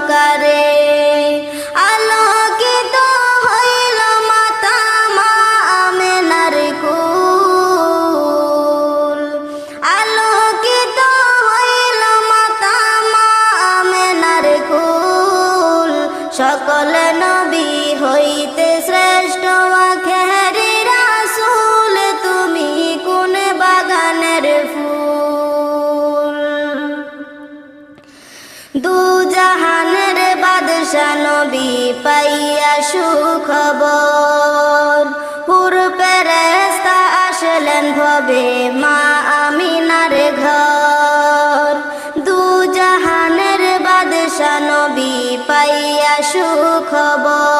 সহকারে আলোকিত হইল মাতা মা আমেনার কুল, আলোকিত হইল মাতা মা আমেনার কুল। সকল নবী হইতে শ্রেষ্ঠ আখেরি রাসূল, তুমি কোন বাগানের ফুল। দু জাহানের বাদশা নবী পাইয়া সুখবর, হুর ফেরেশতা আসলেন ভবে মা আমিনার ঘর। দু জাহানের বাদশা নবী পাইয়া সুখবর,